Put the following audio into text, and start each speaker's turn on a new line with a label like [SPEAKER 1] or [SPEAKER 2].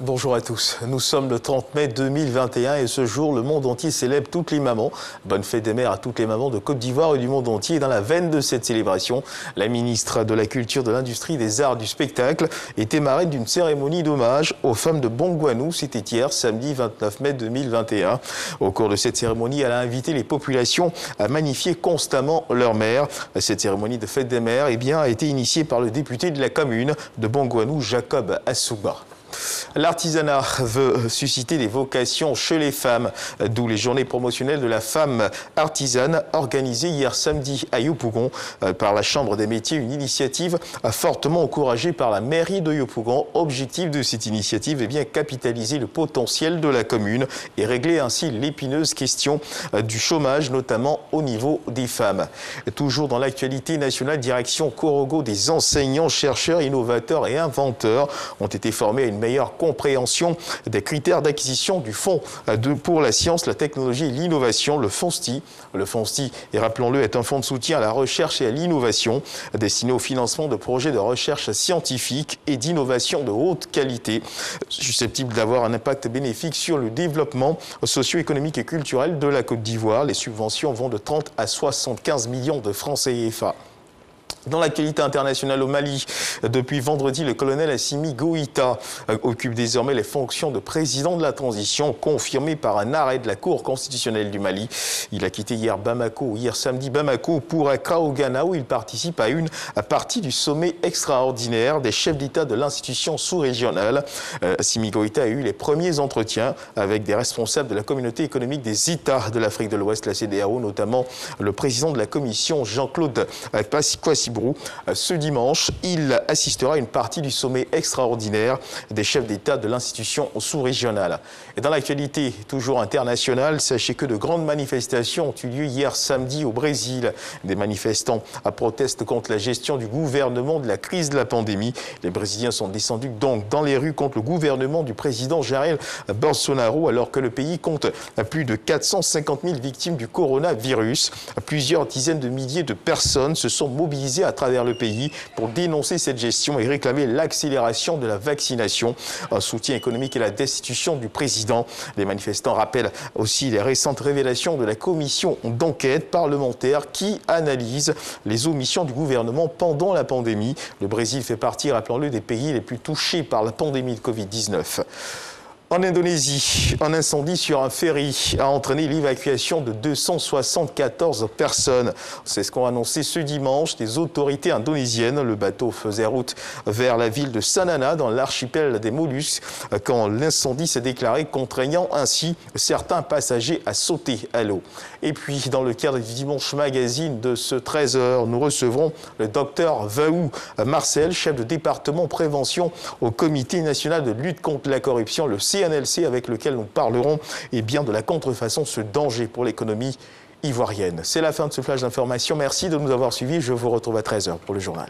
[SPEAKER 1] Bonjour à tous, nous sommes le 30 mai 2021 et ce jour, le monde entier célèbre toutes les mamans. Bonne fête des mères à toutes les mamans de Côte d'Ivoire et du monde entier. Et dans la veine de cette célébration, la ministre de la Culture, de l'Industrie, des Arts, du Spectacle était marraine d'une cérémonie d'hommage aux femmes de Bongouanou. C'était hier, samedi 29 mai 2021. Au cours de cette cérémonie, elle a invité les populations à magnifier constamment leur mère. Cette cérémonie de fête des mères a été initiée par le député de la commune de Bongouanou, Jacob Assouba. L'artisanat veut susciter des vocations chez les femmes, d'où les journées promotionnelles de la femme artisane organisées hier samedi à Yopougon par la Chambre des métiers, une initiative fortement encouragée par la mairie de Yopougon. Objectif de cette initiative capitaliser le potentiel de la commune et régler ainsi l'épineuse question du chômage, notamment au niveau des femmes. Toujours dans l'actualité nationale, direction Korogo, des enseignants, chercheurs, innovateurs et inventeurs ont été formés à une meilleure compréhension des critères d'acquisition du Fonds pour la science, la technologie et l'innovation, le FONSTI. Le FONSTI, et rappelons-le, est un fonds de soutien à la recherche et à l'innovation destiné au financement de projets de recherche scientifique et d'innovation de haute qualité, susceptibles d'avoir un impact bénéfique sur le développement socio-économique et culturel de la Côte d'Ivoire. Les subventions vont de 30 à 75 millions de francs CFA. Dans l'actualité internationale au Mali, depuis vendredi, le colonel Assimi Goïta occupe désormais les fonctions de président de la transition, confirmé par un arrêt de la Cour constitutionnelle du Mali. Il a quitté hier samedi Bamako pour Accra au Ghana, où il participe à une partie du sommet extraordinaire des chefs d'État de l'institution sous-régionale. Assimi Goïta a eu les premiers entretiens avec des responsables de la communauté économique des États de l'Afrique de l'Ouest, la CEDEAO, notamment le président de la commission Jean-Claude Kwasibrou. Ce dimanche, il assistera à une partie du sommet extraordinaire des chefs d'État de l'institution sous-régionale. Et dans l'actualité toujours internationale, sachez que de grandes manifestations ont eu lieu hier samedi au Brésil. Des manifestants protestent contre la gestion du gouvernement de la crise de la pandémie. Les Brésiliens sont descendus donc dans les rues contre le gouvernement du président Jair Bolsonaro, alors que le pays compte plus de 450 000 victimes du coronavirus. Plusieurs dizaines de milliers de personnes se sont mobilisées à travers le pays pour dénoncer cette gestion et réclamer l'accélération de la vaccination, un soutien économique et la destitution du président. Les manifestants rappellent aussi les récentes révélations de la commission d'enquête parlementaire qui analyse les omissions du gouvernement pendant la pandémie. Le Brésil fait partie, rappelons-le, des pays les plus touchés par la pandémie de Covid-19. En Indonésie, un incendie sur un ferry a entraîné l'évacuation de 274 personnes. C'est ce qu'ont annoncé ce dimanche les autorités indonésiennes. Le bateau faisait route vers la ville de Sanana, dans l'archipel des Mollusques, quand l'incendie s'est déclaré, contraignant ainsi certains passagers à sauter à l'eau. Et puis, dans le cadre du Dimanche Magazine de ce 13h, nous recevrons le docteur Vaou Marcel, chef de département prévention au Comité national de lutte contre la corruption, le CNLC, avec lequel nous parlerons de la contrefaçon, ce danger pour l'économie ivoirienne. C'est la fin de ce flash d'information. Merci de nous avoir suivis. Je vous retrouve à 13h pour le journal.